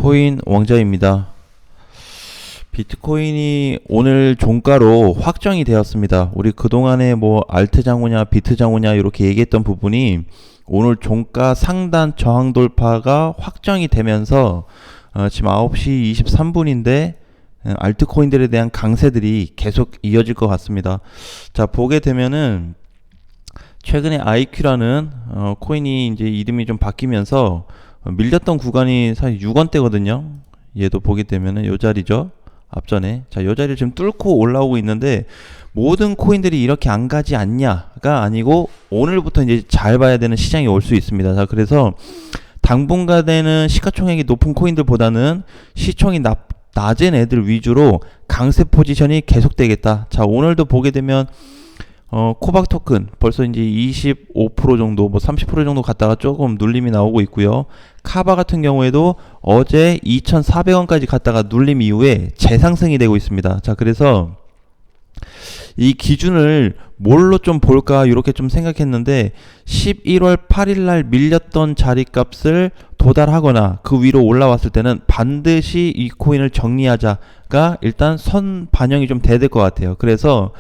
비트코인 왕자입니다. 비트코인이 오늘 종가로 확정이 되었습니다. 우리 그동안에 뭐 알트 장우냐 비트 장우냐 이렇게 얘기했던 부분이 오늘 종가 상단 저항 돌파가 확정이 되면서 지금 9시 23분인데 알트코인들에 대한 강세들이 계속 이어질 것 같습니다. 자, 보게 되면은 최근에 IQ라는 코인이 이제 이름이 좀 바뀌면서 밀렸던 구간이 사실 6원대거든요. 얘도 보게 되면은 요 자리죠. 앞전에. 자, 요 자리를 지금 뚫고 올라오고 있는데 모든 코인들이 이렇게 안 가지 않냐가 아니고 오늘부터 이제 잘 봐야 되는 시장이 올 수 있습니다. 자, 그래서 당분간에는 시가총액이 높은 코인들보다는 시총이 낮은 애들 위주로 강세 포지션이 계속되겠다. 자, 오늘도 보게 되면 코박 토큰 벌써 이제 25% 정도 뭐 30% 정도 갔다가 조금 눌림이 나오고 있고요. 카바 같은 경우에도 어제 2,400원까지 갔다가 눌림 이후에 재상승이 되고 있습니다. 자, 그래서 이 기준을 뭘로 좀 볼까 이렇게 좀 생각했는데 11월 8일 날 밀렸던 자리값을 도달하거나 그 위로 올라왔을 때는 반드시 이 코인을 정리하자가 일단 선 반영이 좀 돼야 될 것 같아요. 그래서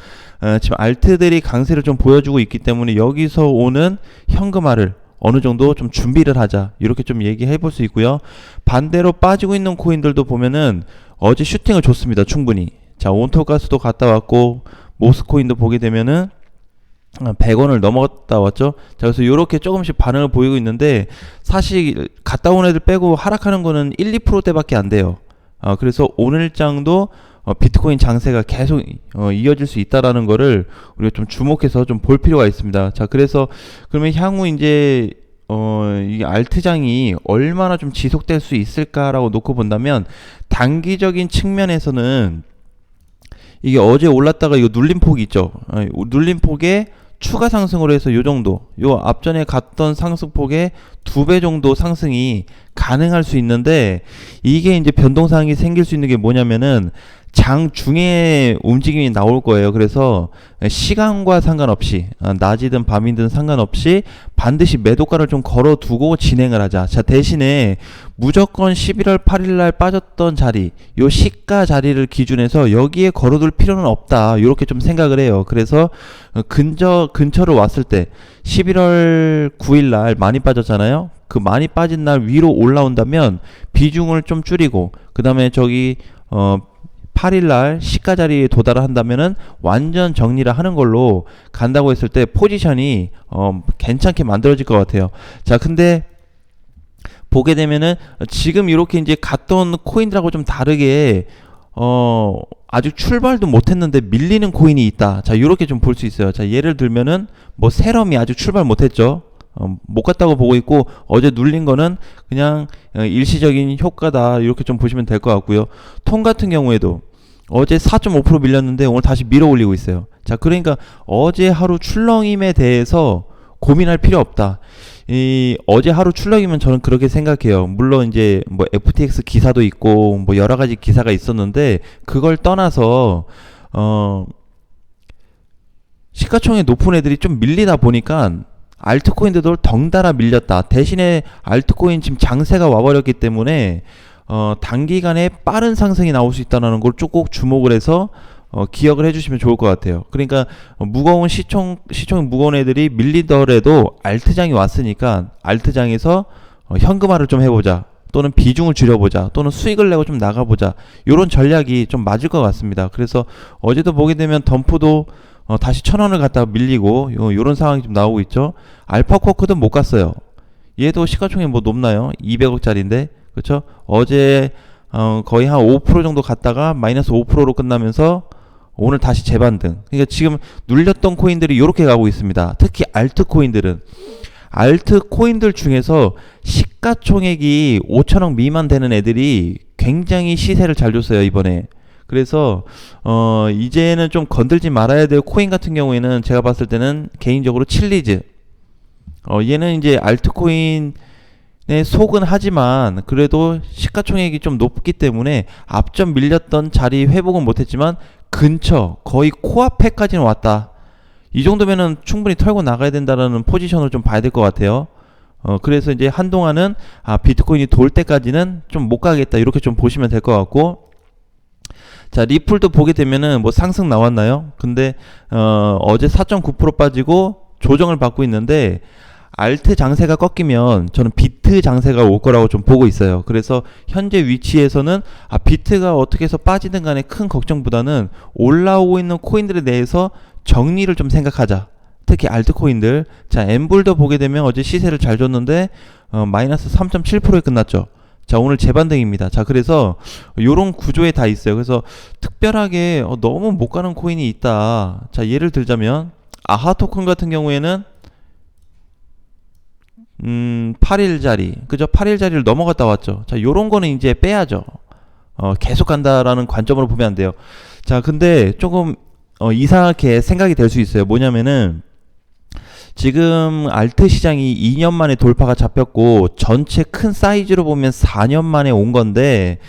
지금 알트들이 강세를 좀 보여주고 있기 때문에 여기서 오는 현금화를 어느 정도 좀 준비를 하자 이렇게 좀 얘기해 볼 수 있고요. 반대로 빠지고 있는 코인들도 보면은 어제 슈팅을 줬습니다. 충분히. 자, 온토가스도 갔다 왔고 모스코인도 보게 되면은 100원을 넘어갔다 왔죠. 자, 그래서 이렇게 조금씩 반응을 보이고 있는데 사실 갔다 온 애들 빼고 하락하는 거는 1, 2%대밖에 안 돼요. 그래서 오늘장도 비트코인 장세가 계속 이어질 수 있다라는 거를 우리가 좀 주목해서 좀 볼 필요가 있습니다. 자, 그래서 그러면 향후 이제 이 알트장이 얼마나 좀 지속될 수 있을까라고 놓고 본다면 단기적인 측면에서는 이게 어제 올랐다가 이거 눌림폭이 있죠. 눌림폭에 추가 상승으로 해서 요 정도, 요 앞전에 갔던 상승폭의 2배 정도 상승이 가능할 수 있는데 이게 이제 변동사항이 생길 수 있는 게 뭐냐면은 장 중에 움직임이 나올 거예요. 그래서 시간과 상관없이 낮이든 밤이든 상관없이 반드시 매도가를 좀 걸어두고 진행을 하자. 자, 대신에 무조건 11월 8일 날 빠졌던 자리, 요 시가 자리를 기준해서 여기에 걸어둘 필요는 없다. 이렇게 좀 생각을 해요. 그래서 근처로 왔을 때 11월 9일 날 많이 빠졌잖아요. 그 많이 빠진 날 위로 올라온다면 비중을 좀 줄이고 그 다음에 저기 8일날 시가 자리에 도달을 한다면은 완전 정리를 하는 걸로 간다고 했을 때 포지션이 괜찮게 만들어질 것 같아요. 자, 근데 보게 되면은 지금 이렇게 이제 갔던 코인들하고 좀 다르게 아직 출발도 못했는데 밀리는 코인이 있다. 자, 이렇게 좀 볼 수 있어요. 자, 예를 들면은 뭐 세럼이 아직 출발 못했죠. 못 갔다고 보고 있고 어제 눌린 거는 그냥 일시적인 효과다 이렇게 좀 보시면 될 것 같고요. 통 같은 경우에도 어제 4.5% 밀렸는데 오늘 다시 밀어 올리고 있어요. 자, 그러니까 어제 하루 출렁임에 대해서 고민할 필요 없다. 어제 하루 출렁이면 저는 그렇게 생각해요. 물론 이제 뭐 FTX 기사도 있고 뭐 여러 가지 기사가 있었는데 그걸 떠나서 시가총액 높은 애들이 좀 밀리다 보니까 알트코인들도 덩달아 밀렸다. 대신에 알트코인 지금 장세가 와버렸기 때문에 단기간에 빠른 상승이 나올 수 있다는 걸 꼭 주목을 해서 기억을 해주시면 좋을 것 같아요. 그러니까 무거운 시총이 무거운 애들이 밀리더라도 알트장이 왔으니까 알트장에서 현금화를 좀 해보자. 또는 비중을 줄여보자. 또는 수익을 내고 좀 나가보자. 이런 전략이 좀 맞을 것 같습니다. 그래서 어제도 보게 되면 덤프도 다시 1,000원을 갖다가 밀리고 요런 상황이 좀 나오고 있죠. 알파쿼크도 못 갔어요. 얘도 시가총액 뭐 높나요? 200억짜리인데 그렇죠? 어제 거의 한 5% 정도 갔다가 마이너스 5%로 끝나면서 오늘 다시 재반등. 그러니까 지금 눌렸던 코인들이 이렇게 가고 있습니다. 특히 알트 코인들은 알트 코인들 중에서 시가총액이 5천억 미만 되는 애들이 굉장히 시세를 잘 줬어요 이번에. 그래서 이제는 좀 건들지 말아야 될 코인 같은 경우에는 제가 봤을 때는 개인적으로 칠리즈. 얘는 이제 알트코인에 속은 하지만 그래도 시가총액이 좀 높기 때문에 앞전 밀렸던 자리 회복은 못했지만 근처 거의 코앞에까지는 왔다. 이 정도면은 충분히 털고 나가야 된다라는 포지션을 좀 봐야 될 것 같아요. 그래서 이제 한동안은 비트코인이 돌 때까지는 좀 못 가겠다 이렇게 좀 보시면 될 것 같고, 자, 리플도 보게 되면은 뭐 상승 나왔나요? 근데 어제 4.9% 빠지고 조정을 받고 있는데, 알트 장세가 꺾이면 저는 비트 장세가 올 거라고 좀 보고 있어요. 그래서 현재 위치에서는 비트가 어떻게 해서 빠지든 간에 큰 걱정보다는 올라오고 있는 코인들에 대해서 정리를 좀 생각하자. 특히 알트코인들. 자, 엠블도 보게 되면 어제 시세를 잘 줬는데 마이너스 3.7%에 끝났죠. 자, 오늘 재반등입니다. 자, 그래서 요런 구조에 다 있어요. 그래서 특별하게 너무 못 가는 코인이 있다. 자, 예를 들자면 아하 토큰 같은 경우에는 8일짜리, 그죠? 8일짜리를 넘어갔다 왔죠. 자, 요런 거는 이제 빼야죠. 계속 간다라는 관점으로 보면 안 돼요. 자, 근데 조금 이상하게 생각이 될 수 있어요. 뭐냐면은 지금 알트 시장이 2년 만에 돌파가 잡혔고, 전체 큰 사이즈로 보면 4년 만에 온 건데,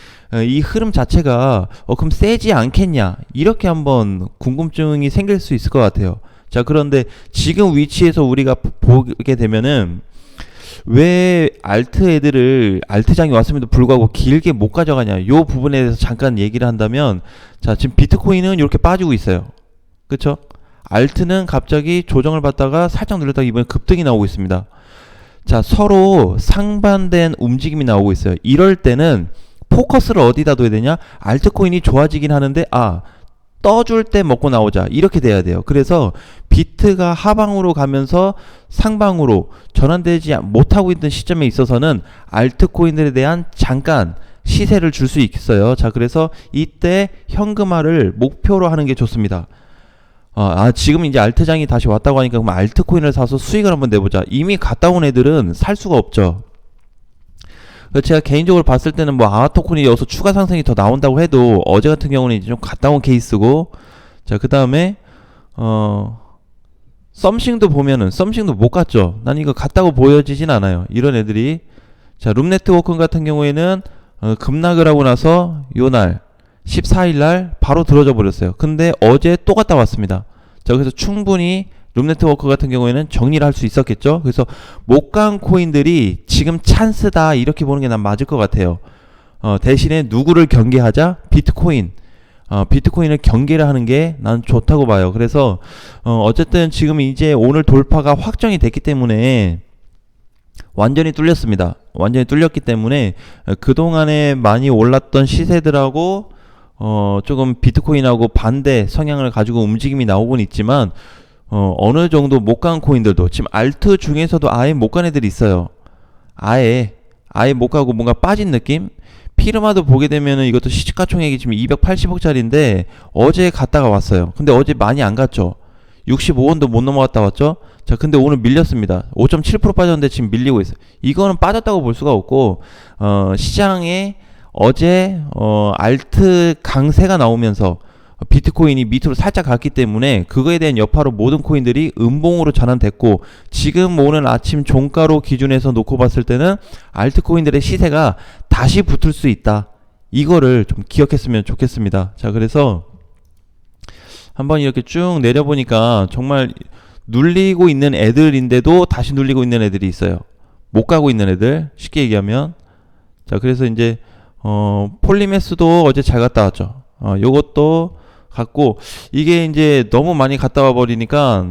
이 흐름 자체가 그럼 세지 않겠냐, 이렇게 한번 궁금증이 생길 수 있을 것 같아요. 자, 그런데 지금 위치에서 우리가 보게 되면은 왜 알트 애들을 알트장이 왔음에도 불구하고 길게 못 가져가냐, 요 부분에 대해서 잠깐 얘기를 한다면, 자, 지금 비트코인은 이렇게 빠지고 있어요. 그쵸? 알트는 갑자기 조정을 받다가 살짝 눌렸다가 이번에 급등이 나오고 있습니다. 자, 서로 상반된 움직임이 나오고 있어요. 이럴 때는 포커스를 어디다 둬야 되냐? 알트코인이 좋아지긴 하는데 떠줄 때 먹고 나오자, 이렇게 돼야 돼요. 그래서 비트가 하방으로 가면서 상방으로 전환되지 못하고 있는 시점에 있어서는 알트코인들에 대한 잠깐 시세를 줄 수 있어요. 자, 그래서 이때 현금화를 목표로 하는 게 좋습니다. 지금 이제 알트장이 다시 왔다고 하니까 그럼 알트코인을 사서 수익을 한번 내보자. 이미 갔다 온 애들은 살 수가 없죠. 제가 개인적으로 봤을 때는 뭐 아하토큰이 여기서 추가 상승이 더 나온다고 해도 어제 같은 경우는 이제 좀 갔다 온 케이스고, 자, 그 다음에 썸씽도 보면은 썸씽도 못 갔죠. 난 이거 갔다고 보여지진 않아요, 이런 애들이. 자, 룸네트워크 같은 경우에는 급락을 하고 나서 요날 14일날 바로 들어져 버렸어요. 근데 어제 또 갔다 왔습니다. 자, 그래서 충분히 룸네트워크 같은 경우에는 정리를 할 수 있었겠죠. 그래서 못 간 코인들이 지금 찬스다, 이렇게 보는 게 난 맞을 것 같아요. 대신에 누구를 경계하자? 비트코인. 비트코인을 경계를 하는 게 난 좋다고 봐요. 그래서 어쨌든 지금 이제 오늘 돌파가 확정이 됐기 때문에 완전히 뚫렸습니다. 완전히 뚫렸기 때문에 그동안에 많이 올랐던 시세들하고 조금 비트코인하고 반대 성향을 가지고 움직임이 나오곤 있지만, 어느 정도 못 간 코인들도 지금 알트 중에서도 아예 못 간 애들이 있어요. 아예 못 가고 뭔가 빠진 느낌? 피르마도 보게 되면은 이것도 시가총액이 지금 280억짜리인데 어제 갔다가 왔어요. 근데 어제 많이 안 갔죠. 65원도 못 넘어갔다 왔죠. 자, 근데 오늘 밀렸습니다. 5.7% 빠졌는데 지금 밀리고 있어요. 이거는 빠졌다고 볼 수가 없고, 시장에 어제 알트 강세가 나오면서 비트코인이 밑으로 살짝 갔기 때문에 그거에 대한 여파로 모든 코인들이 음봉으로 전환됐고, 지금 오늘 아침 종가로 기준해서 놓고 봤을 때는 알트코인들의 시세가 다시 붙을 수 있다. 이거를 좀 기억했으면 좋겠습니다. 자, 그래서 한번 이렇게 쭉 내려보니까 정말 눌리고 있는 애들인데도 다시 눌리고 있는 애들이 있어요. 못 가고 있는 애들, 쉽게 얘기하면. 자, 그래서 이제 폴리메스도 어제 잘 갔다 왔죠. 요것도 갔고, 이게 이제 너무 많이 갔다 와 버리니까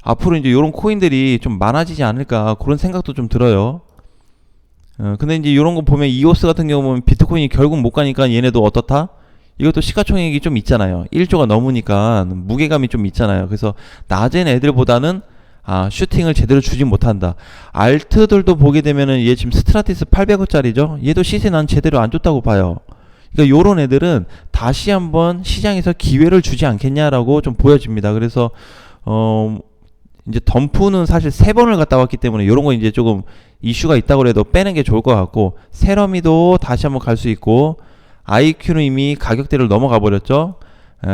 앞으로 이제 요런 코인들이 좀 많아지지 않을까, 그런 생각도 좀 들어요. 근데 이제 요런 거 보면 이오스 같은 경우 보면 비트코인이 결국 못 가니까 얘네도 어떻다? 이것도 시가총액이 좀 있잖아요. 1조가 넘으니까 무게감이 좀 있잖아요. 그래서 낮은 애들보다는 슈팅을 제대로 주지 못한다. 알트들도 보게 되면은 얘 지금 스트라티스 800억짜리죠. 얘도 시세 난 제대로 안 줬다고 봐요. 그러니까 요런 애들은 다시 한번 시장에서 기회를 주지 않겠냐라고 좀 보여집니다. 그래서 이제 덤프는 사실 3번을 갔다 왔기 때문에 요런 거 이제 조금 이슈가 있다고 해도 빼는 게 좋을 것 같고, 세러미도 다시 한번 갈 수 있고, IQ는 이미 가격대를 넘어가 버렸죠.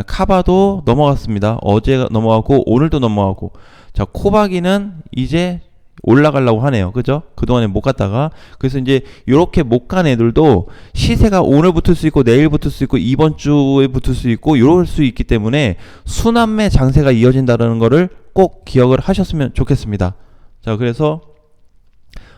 카바도 넘어갔습니다. 어제 넘어가고 오늘도 넘어가고. 자, 코바기는 이제 올라가려고 하네요. 그죠? 그동안에 못 갔다가. 그래서 이제 요렇게 못 간 애들도 시세가 오늘 붙을 수 있고 내일 붙을 수 있고 이번 주에 붙을 수 있고 요럴 수 있기 때문에 순환매 장세가 이어진다는 거를 꼭 기억을 하셨으면 좋겠습니다. 자, 그래서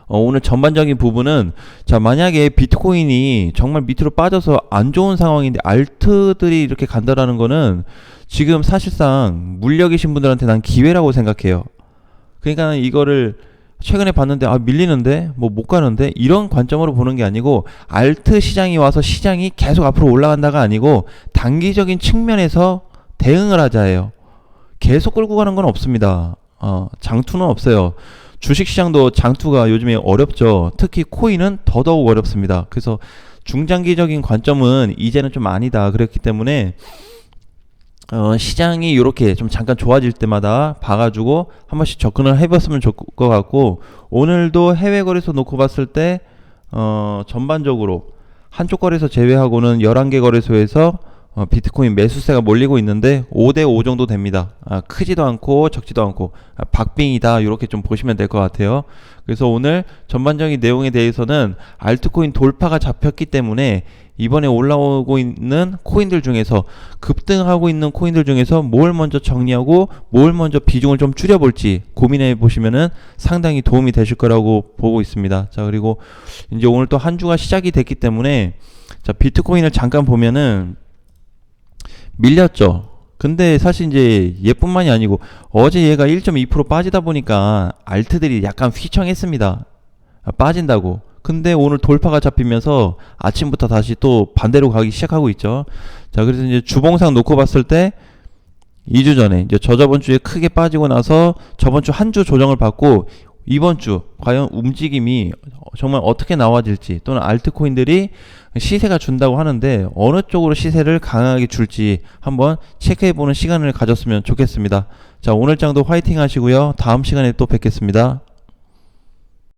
오늘 전반적인 부분은, 자, 만약에 비트코인이 정말 밑으로 빠져서 안 좋은 상황인데 알트들이 이렇게 간다라는 거는 지금 사실상 물려 계신 분들한테 난 기회라고 생각해요. 그러니까 이거를 최근에 봤는데 밀리는데 뭐 못 가는데 이런 관점으로 보는 게 아니고, 알트 시장이 와서 시장이 계속 앞으로 올라간다가 아니고 단기적인 측면에서 대응을 하자예요. 계속 끌고 가는 건 없습니다. 장투는 없어요. 주식시장도 장투가 요즘에 어렵죠. 특히 코인은 더더욱 어렵습니다. 그래서 중장기적인 관점은 이제는 좀 아니다. 그렇기 때문에 시장이 이렇게 좀 잠깐 좋아질 때마다 봐가지고 한 번씩 접근을 해봤으면 좋을 것 같고, 오늘도 해외 거래소 놓고 봤을 때 전반적으로 한쪽 거래소 제외하고는 11개 거래소에서 비트코인 매수세가 몰리고 있는데 5대5 정도 됩니다. 크지도 않고 적지도 않고 박빙이다, 이렇게 좀 보시면 될 것 같아요. 그래서 오늘 전반적인 내용에 대해서는 알트코인 돌파가 잡혔기 때문에 이번에 올라오고 있는 코인들 중에서, 급등하고 있는 코인들 중에서 뭘 먼저 정리하고 뭘 먼저 비중을 좀 줄여볼지 고민해 보시면은 상당히 도움이 되실 거라고 보고 있습니다. 자, 그리고 이제 오늘 또 한 주가 시작이 됐기 때문에, 자, 비트코인을 잠깐 보면은 밀렸죠. 근데 사실 이제 얘뿐만이 아니고 어제 얘가 1.2% 빠지다 보니까 알트들이 약간 휘청했습니다. 빠진다고. 근데 오늘 돌파가 잡히면서 아침부터 다시 또 반대로 가기 시작하고 있죠. 자, 그래서 이제 주봉상 놓고 봤을 때 2주 전에 이제 저저번 주에 크게 빠지고 나서 저번 주 한 주 조정을 받고, 이번 주 과연 움직임이 정말 어떻게 나와질지, 또는 알트코인들이 시세가 준다고 하는데 어느 쪽으로 시세를 강하게 줄지 한번 체크해보는 시간을 가졌으면 좋겠습니다. 자, 오늘 장도 화이팅 하시고요. 다음 시간에 또 뵙겠습니다.